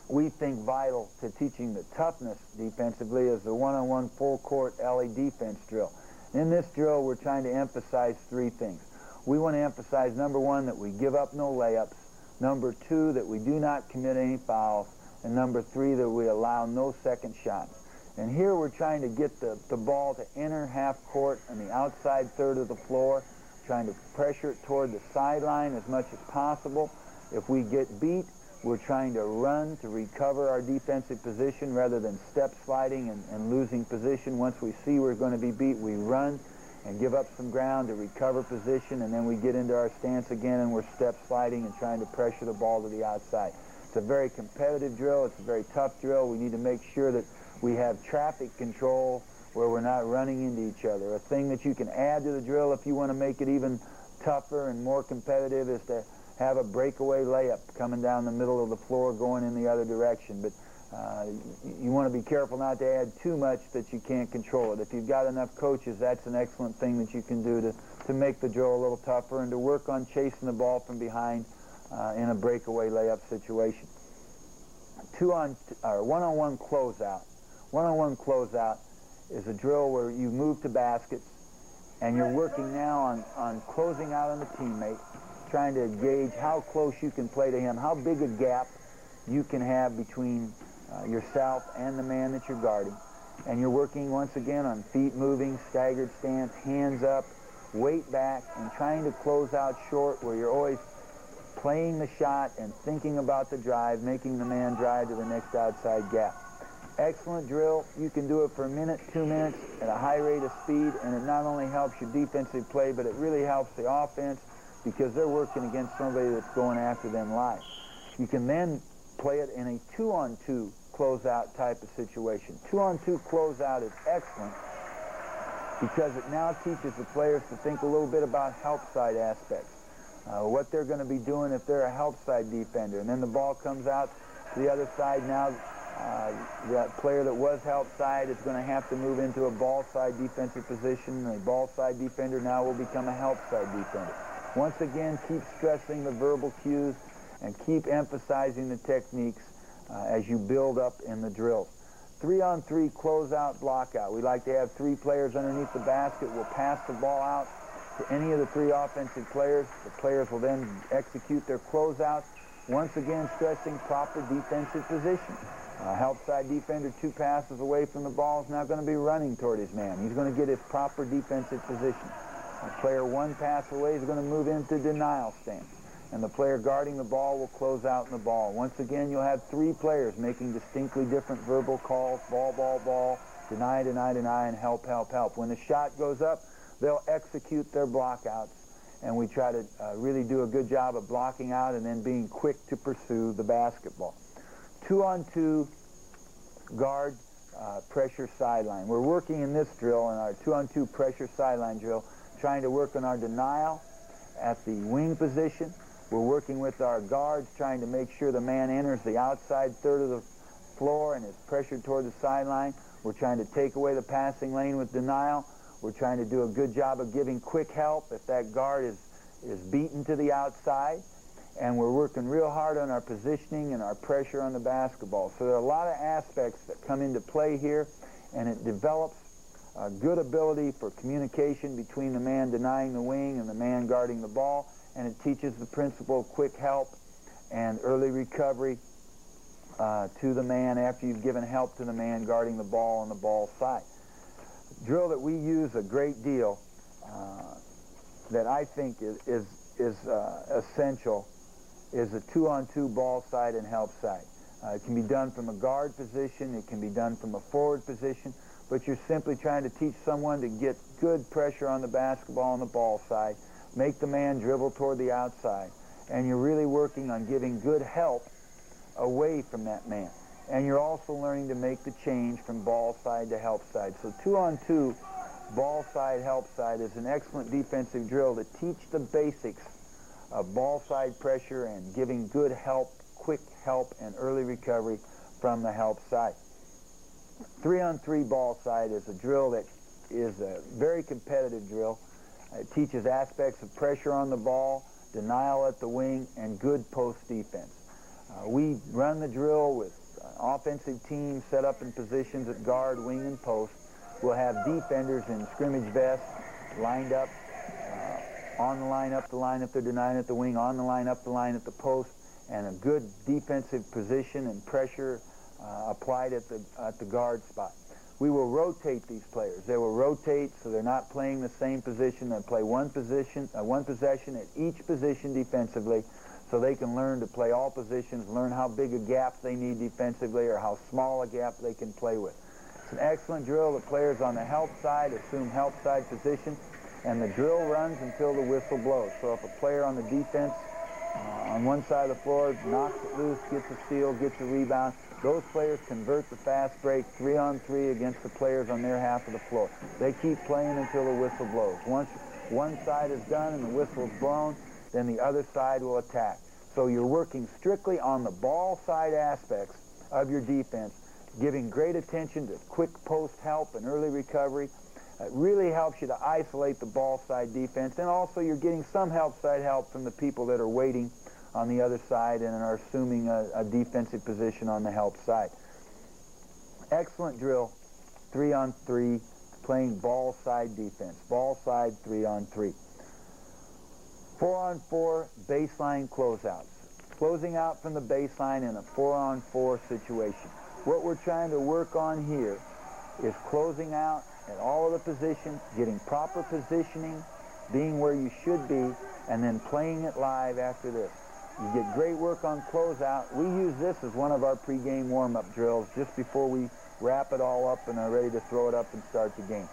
we think, vital to teaching the toughness defensively is the one-on-one full-court alley defense drill. In this drill, we're trying to emphasize three things. We want to emphasize, number one, that we give up no layups. Number two, that we do not commit any fouls. And number three, that we allow no second shots. And here we're trying to get the ball to enter half court on the outside third of the floor, trying to pressure it toward the sideline as much as possible. If we get beat, we're trying to run to recover our defensive position rather than step sliding and losing position. Once we see we're going to be beat, we run and give up some ground to recover position, and then we get into our stance again and we're step sliding and trying to pressure the ball to the outside. It's a very competitive drill. It's a very tough drill. We need to make sure that we have traffic control where we're not running into each other. A thing that you can add to the drill if you want to make it even tougher and more competitive is to have a breakaway layup coming down the middle of the floor going in the other direction. But you want to be careful not to add too much that you can't control it. If you've got enough coaches, that's an excellent thing that you can do to make the drill a little tougher and to work on chasing the ball from behind in a breakaway layup situation. One-on-one closeout. One-on-one closeout is a drill where you move to baskets, and you're working now on closing out on the teammate, trying to gauge how close you can play to him, how big a gap you can have between yourself and the man that you're guarding. And you're working once again on feet moving, staggered stance, hands up, weight back, and trying to close out short where you're always playing the shot and thinking about the drive, making the man drive to the next outside gap. Excellent drill. You can do it for a minute, 2 minutes at a high rate of speed, and it not only helps your defensive play, but it really helps the offense because they're working against somebody that's going after them live. You can then play it in a 2-on-2 closeout type of situation. 2-on-2 closeout is excellent because it now teaches the players to think a little bit about help side aspects, what they're going to be doing if they're a help side defender. And then the ball comes out to the other side. Now that player that was help side is going to have to move into a ball side defensive position. The ball side defender now will become a help side defender. Once again, keep stressing the verbal cues and keep emphasizing the techniques as you build up in the drills. 3-on-3 closeout blockout. We like to have 3 players underneath the basket. We'll pass the ball out to any of the 3 offensive players. The players will then execute their closeouts. Once again, stressing proper defensive position. Help side defender 2 passes away from the ball is now going to be running toward his man. He's going to get his proper defensive position. Player 1 pass away is going to move into denial stance. And the player guarding the ball will close out in the ball. Once again, you'll have 3 players making distinctly different verbal calls: ball, ball, ball, deny, deny, deny, and help, help, help. When the shot goes up, they'll execute their blockouts. And we try to really do a good job of blocking out and then being quick to pursue the basketball. 2-on-2 guard pressure sideline. We're working in this drill, in our 2-on-2 pressure sideline drill, trying to work on our denial at the wing position. We're working with our guards, trying to make sure the man enters the outside third of the floor and is pressured toward the sideline. We're trying to take away the passing lane with denial. We're trying to do a good job of giving quick help if that guard is beaten to the outside. And we're working real hard on our positioning and our pressure on the basketball. So there are a lot of aspects that come into play here, and it develops a good ability for communication between the man denying the wing and the man guarding the ball. And it teaches the principle of quick help and early recovery to the man after you've given help to the man guarding the ball on the ball side. Drill that we use a great deal that I think is essential is a 2-on-2 ball side and help side. It can be done from a guard position. It can be done from a forward position. But you're simply trying to teach someone to get good pressure on the basketball on the ball side, make the man dribble toward the outside, and you're really working on giving good help away from that man. And you're also learning to make the change from ball side to help side. So 2-on-2 ball side, help side is an excellent defensive drill to teach the basics of ball side pressure and giving good help, quick help, and early recovery from the help side. 3-on-3 ball side is a drill that is a very competitive drill. It teaches aspects of pressure on the ball, denial at the wing, and good post defense. We run the drill with offensive teams set up in positions at guard, wing, and post. We'll have defenders in scrimmage vests lined up, on the line, up the line if they're denying at the wing, on the line, up the line at the post, and a good defensive position and pressure applied at the guard spot. We will rotate these players. They will rotate so they're not playing the same position. They'll play one possession at each position defensively so they can learn to play all positions, learn how big a gap they need defensively or how small a gap they can play with. It's an excellent drill. The players on the help side assume help side position, and the drill runs until the whistle blows. So if a player on the defense on one side of the floor knocks it loose, gets a steal, gets a rebound, those players convert the fast break 3-on-3 against the players on their half of the floor. They keep playing until the whistle blows. Once one side is done and the whistle is blown, then the other side will attack. So you're working strictly on the ball side aspects of your defense, giving great attention to quick post help and early recovery. It really helps you to isolate the ball side defense, and also you're getting some help side help from the people that are waiting on the other side and are assuming a defensive position on the help side. Excellent drill, 3-on-3, playing ball side defense. Ball side, 3-on-3. 4-on-4 baseline closeouts. Closing out from the baseline in a 4-on-4 situation. What we're trying to work on here is closing out at all of the positions, getting proper positioning, being where you should be, and then playing it live after this. You get great work on closeout. We use this as one of our pregame warm-up drills just before we wrap it all up and are ready to throw it up and start the game.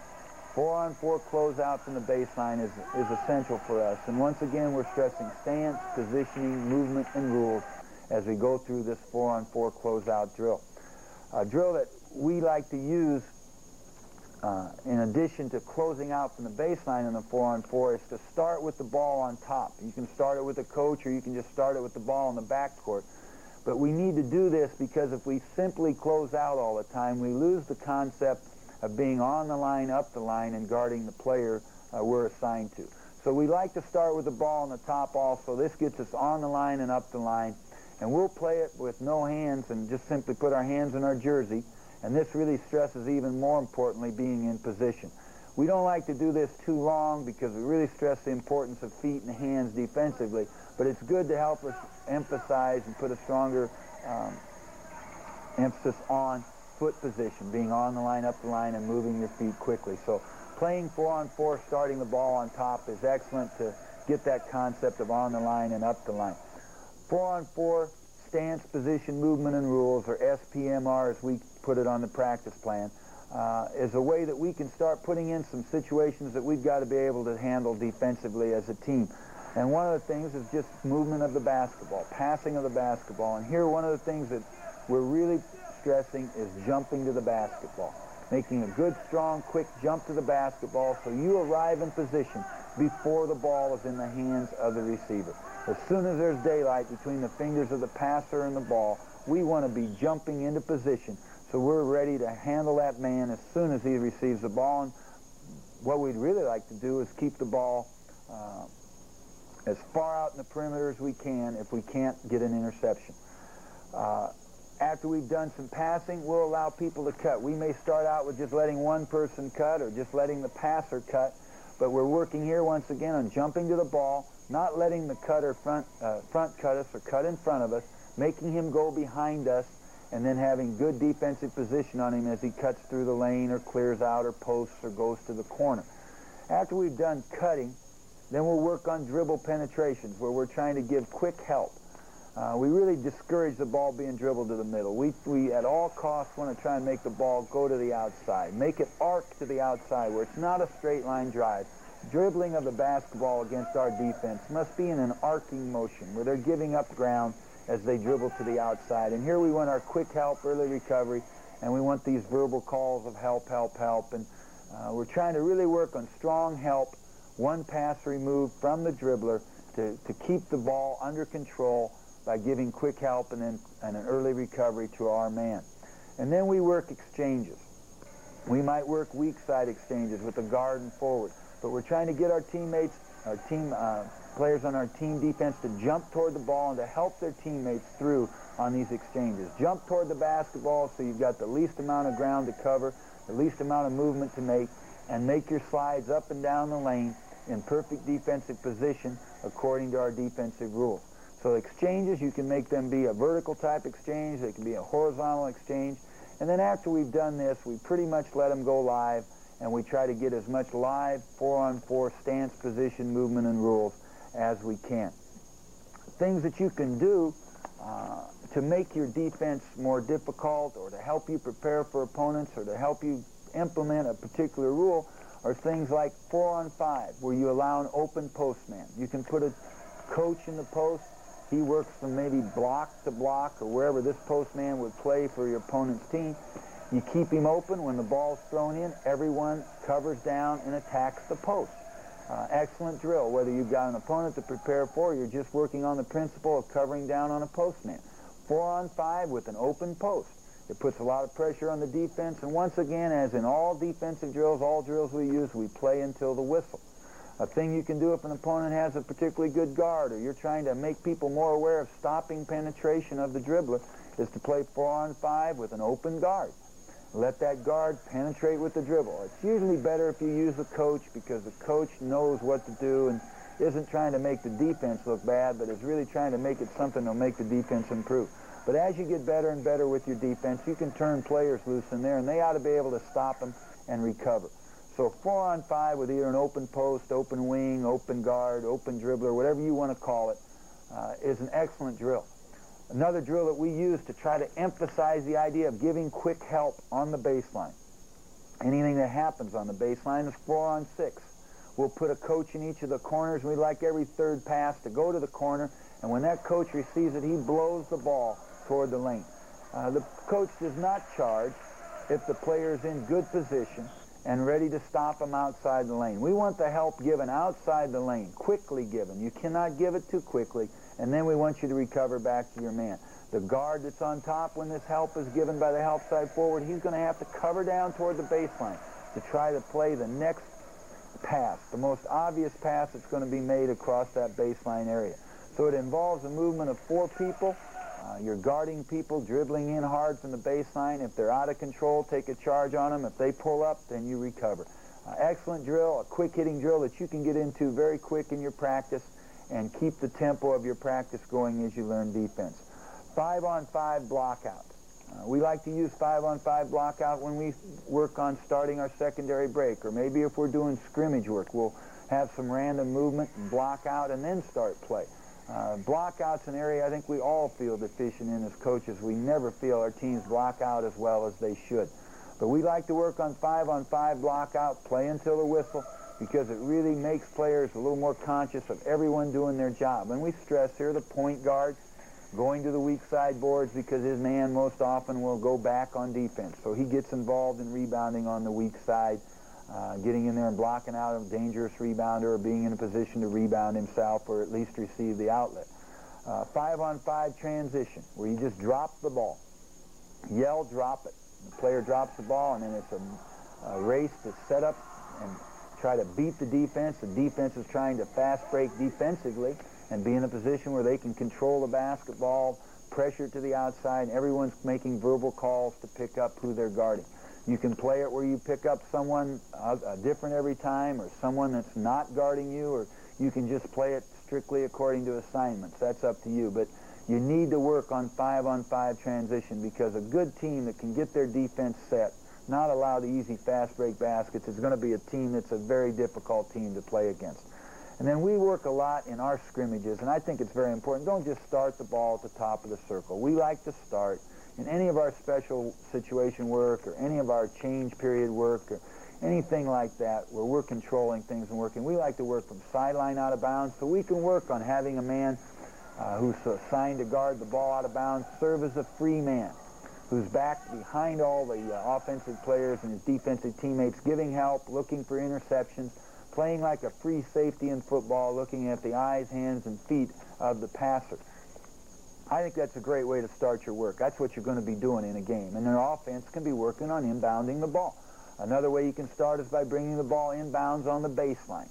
4-on-4 closeout from the baseline is essential for us. And once again, we're stressing stance, positioning, movement, and rules as we go through this 4-on-4 closeout drill. A drill that we like to use in addition to closing out from the baseline in the 4-on-4 is to start with the ball on top. You can start it with a coach, or you can just start it with the ball in the backcourt. But we need to do this because if we simply close out all the time, we lose the concept of being on the line, up the line, and guarding the player we're assigned to. So we like to start with the ball on the top also. This gets us on the line and up the line. And we'll play it with no hands and just simply put our hands in our jersey. And this really stresses, even more importantly, being in position. We don't like to do this too long because we really stress the importance of feet and hands defensively, but it's good to help us emphasize and put a stronger emphasis on foot position, being on the line, up the line, and moving your feet quickly. So playing 4-on-4, starting the ball on top is excellent to get that concept of on the line and up the line. 4-on-4, stance, position, movement, and rules, or SPMR as we put it on the practice plan, is a way that we can start putting in some situations that we've got to be able to handle defensively as a team. And one of the things is just movement of the basketball, passing of the basketball. And here one of the things that we're really stressing is jumping to the basketball, making a good, strong, quick jump to the basketball so you arrive in position before the ball is in the hands of the receiver. As soon as there's daylight between the fingers of the passer and the ball, we want to be jumping into position so we're ready to handle that man as soon as he receives the ball. And what we'd really like to do is keep the ball as far out in the perimeter as we can if we can't get an interception. After we've done some passing, we'll allow people to cut. We may start out with just letting one person cut or just letting the passer cut, but we're working here once again on jumping to the ball, not letting the cutter front cut us or cut in front of us, making him go behind us, and then having good defensive position on him as he cuts through the lane or clears out or posts or goes to the corner. After we've done cutting, then we'll work on dribble penetrations where we're trying to give quick help. We really discourage the ball being dribbled to the middle. We at all costs want to try and make the ball go to the outside, make it arc to the outside where it's not a straight line drive. Dribbling of the basketball against our defense must be in an arcing motion where they're giving up ground as they dribble to the outside. And here we want our quick help, early recovery, and we want these verbal calls of help, help, help. And we're trying to really work on strong help, one pass removed from the dribbler to keep the ball under control by giving quick help and an early recovery to our man. And then we work exchanges. We might work weak side exchanges with the guard and forward, but we're trying to get our teammates, our team players on our team defense to jump toward the ball and to help their teammates through on these exchanges. Jump toward the basketball so you've got the least amount of ground to cover, the least amount of movement to make, and make your slides up and down the lane in perfect defensive position according to our defensive rules. So exchanges, you can make them be a vertical type exchange, they can be a horizontal exchange, and then after we've done this, we pretty much let them go live, and we try to get as much live 4-on-4 stance, position, movement, and rules as we can. Things that you can do to make your defense more difficult or to help you prepare for opponents or to help you implement a particular rule are things like 4-on-5, where you allow an open postman. You can put a coach in the post. He works from maybe block to block or wherever this postman would play for your opponent's team. You keep him open. When the ball's thrown in, everyone covers down and attacks the post. Excellent drill, whether you've got an opponent to prepare for or you're just working on the principle of covering down on a postman. 4-on-5 with an open post. It puts a lot of pressure on the defense, and once again, as in all defensive drills, all drills we use, we play until the whistle. A thing you can do if an opponent has a particularly good guard or you're trying to make people more aware of stopping penetration of the dribbler is to play 4-on-5 with an open guard. Let that guard penetrate with the dribble. It's usually better if you use the coach, because the coach knows what to do and isn't trying to make the defense look bad, but is really trying to make it something that'll make the defense improve. But as you get better and better with your defense, you can turn players loose in there, and they ought to be able to stop them and recover. So 4-on-5 with either an open post, open wing, open guard, open dribbler, whatever you want to call it, is an excellent drill. Another drill that we use to try to emphasize the idea of giving quick help on the baseline. Anything that happens on the baseline is 4-on-6. We'll put a coach in each of the corners, and we'd like every third pass to go to the corner, and when that coach receives it, he blows the ball toward the lane. The coach does not charge if the player is in good position and ready to stop him outside the lane. We want the help given outside the lane, quickly given. You cannot give it too quickly, and then we want you to recover back to your man. The guard that's on top, when this help is given by the help side forward, he's going to have to cover down toward the baseline to try to play the next pass, the most obvious pass that's going to be made across that baseline area. So it involves a movement of 4 people. You're guarding people, dribbling in hard from the baseline. If they're out of control, take a charge on them. If they pull up, then you recover. Excellent drill, a quick-hitting drill that you can get into very quick in your practice and keep the tempo of your practice going as you learn defense. 5-on-5 blockout. We like to use 5-on-5 blockout when we work on starting our secondary break, or maybe if we're doing scrimmage work, we'll have some random movement, block out, and then start play. Blockout's an area I think we all feel deficient in as coaches. We never feel our teams block out as well as they should. But we like to work on 5-on-5 blockout, play until the whistle, because it really makes players a little more conscious of everyone doing their job. And we stress here the point guard going to the weak side boards, because his man most often will go back on defense. So he gets involved in rebounding on the weak side, getting in there and blocking out a dangerous rebounder, or being in a position to rebound himself, or at least receive the outlet. 5-on-5 transition, where you just drop the ball. Yell, drop it. The player drops the ball, and then it's a race to set up and try to beat the defense. The defense is trying to fast break defensively and be in a position where they can control the basketball, pressure it to the outside, and everyone's making verbal calls to pick up who they're guarding. You can play it where you pick up someone different every time, or someone that's not guarding you, or you can just play it strictly according to assignments. That's up to you. But you need to work on 5-on-5 transition, because a good team that can get their defense set, not allow the easy fast break baskets, is going to be a team that's a very difficult team to play against. And then we work a lot in our scrimmages, and I think it's very important. Don't just start the ball at the top of the circle. We like to start in any of our special situation work, or any of our change period work, or anything like that where we're controlling things and working. We like to work from sideline out of bounds, so we can work on having a man who's assigned to guard the ball out of bounds serve as a free man, who's back behind all the offensive players and his defensive teammates, giving help, looking for interceptions, playing like a free safety in football, looking at the eyes, hands, and feet of the passer. I think that's a great way to start your work. That's what you're going to be doing in a game. And your offense can be working on inbounding the ball. Another way you can start is by bringing the ball inbounds on the baseline,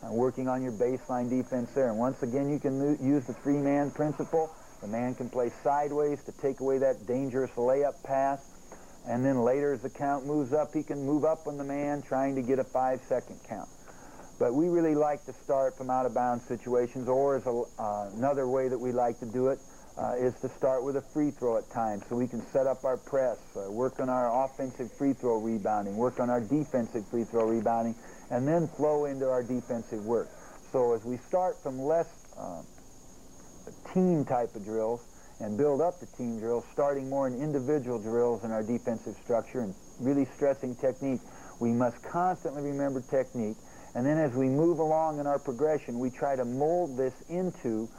working on your baseline defense there. And once again, you can use the three-man principle. The man can play sideways to take away that dangerous layup pass. And then later, as the count moves up, he can move up on the man, trying to get a 5-second count. But we really like to start from out-of-bounds situations, or as another way that we like to do it is to start with a free throw at times, so we can set up our press, work on our offensive free throw rebounding, work on our defensive free throw rebounding, and then flow into our defensive work. So as we start from less team type of drills and build up the team drills, starting more in individual drills in our defensive structure and really stressing technique, we must constantly remember technique. And then as we move along in our progression, we try to mold this into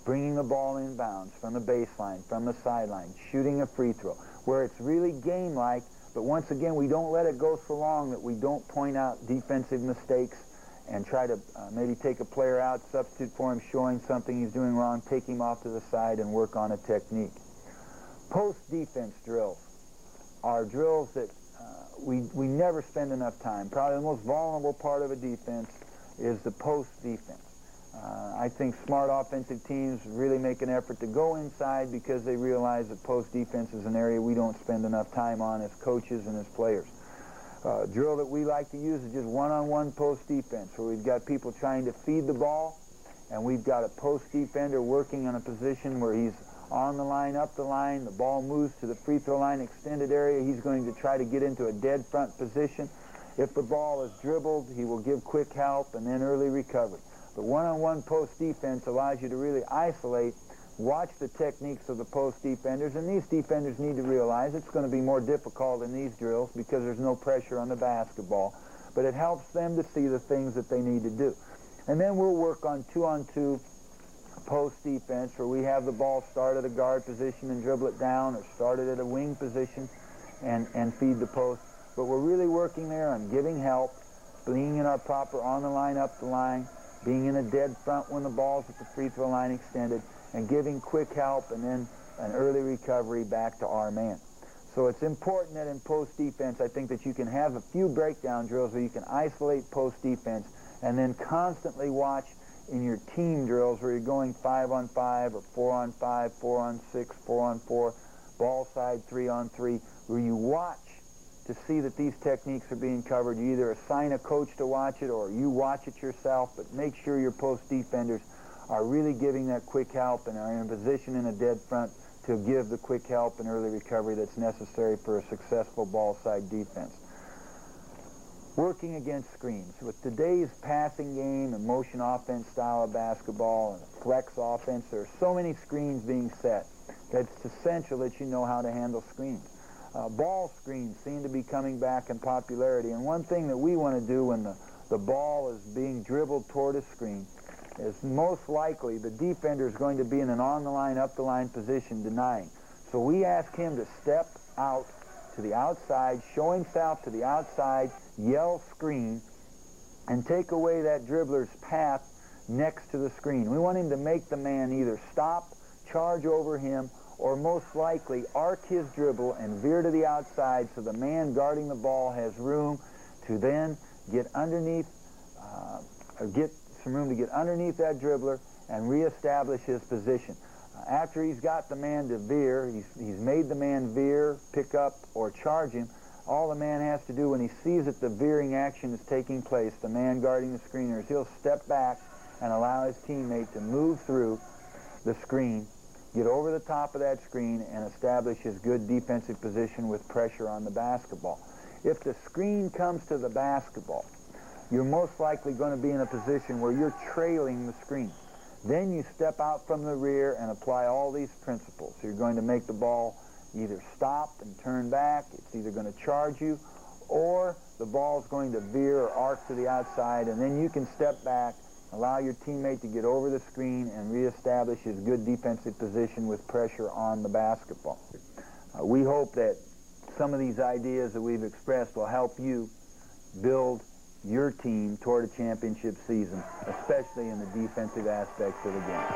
bringing the ball in bounds from the baseline, from the sideline, shooting a free throw, where it's really game-like, but once again, we don't let it go so long that we don't point out defensive mistakes and try to maybe take a player out, substitute for him, showing something he's doing wrong, take him off to the side and work on a technique. Post-defense drills are drills that we never spend enough time. Probably the most vulnerable part of a defense is the post-defense. I think smart offensive teams really make an effort to go inside because they realize that post defense is an area we don't spend enough time on as coaches and as players. Drill that we like to use is just one-on-one post defense, where we've got people trying to feed the ball, and we've got a post defender working on a position where he's on the line, up the line, the ball moves to the free throw line extended area. He's going to try to get into a dead front position. If the ball is dribbled, he will give quick help and then early recovery. But one-on-one post defense allows you to really isolate, watch the techniques of the post defenders, and these defenders need to realize it's going to be more difficult in these drills because there's no pressure on the basketball, but it helps them to see the things that they need to do. And then we'll work on two-on-two post defense, where we have the ball start at a guard position and dribble it down, or start it at a wing position and feed the post. But we're really working there on giving help, being in our proper on the line, up the line, being in a dead front when the ball's at the free throw line extended, and giving quick help and then an early recovery back to our man. So it's important that in post defense, I think that you can have a few breakdown drills where you can isolate post defense and then constantly watch in your team drills where you're going 5-on-5 or 4-on-5, 4-on-6, 4-on-4, ball side 3-on-3, where you watch to see that these techniques are being covered. You either assign a coach to watch it or you watch it yourself, but make sure your post defenders are really giving that quick help and are in a position in a dead front to give the quick help and early recovery that's necessary for a successful ball side defense. Working against screens. With today's passing game and motion offense style of basketball and flex offense, there are so many screens being set that it's essential that you know how to handle screens. Ball screens seem to be coming back in popularity, and one thing that we want to do when the ball is being dribbled toward a screen is most likely the defender is going to be in an on-the-line, up-the-line position denying. So we ask him to step out to the outside, show himself to the outside, yell screen, and take away that dribbler's path next to the screen. We want him to make the man either stop, charge over him, or most likely arc his dribble and veer to the outside so the man guarding the ball has room to then get underneath, get some room to get underneath that dribbler and reestablish his position. After he's got the man to veer, he's made the man veer, pick up, or charge him, all the man has to do when he sees that the veering action is taking place, the man guarding the screener, is he'll step back and allow his teammate to move through the screen, get over the top of that screen, and establish his good defensive position with pressure on the basketball. If the screen comes to the basketball, you're most likely going to be in a position where you're trailing the screen. Then you step out from the rear and apply all these principles. You're going to make the ball either stop and turn back, it's either going to charge you, or the ball is going to veer or arc to the outside, and then you can step back, allow your teammate to get over the screen and reestablish his good defensive position with pressure on the basketball. We hope that some of these ideas that we've expressed will help you build your team toward a championship season, especially in the defensive aspects of the game.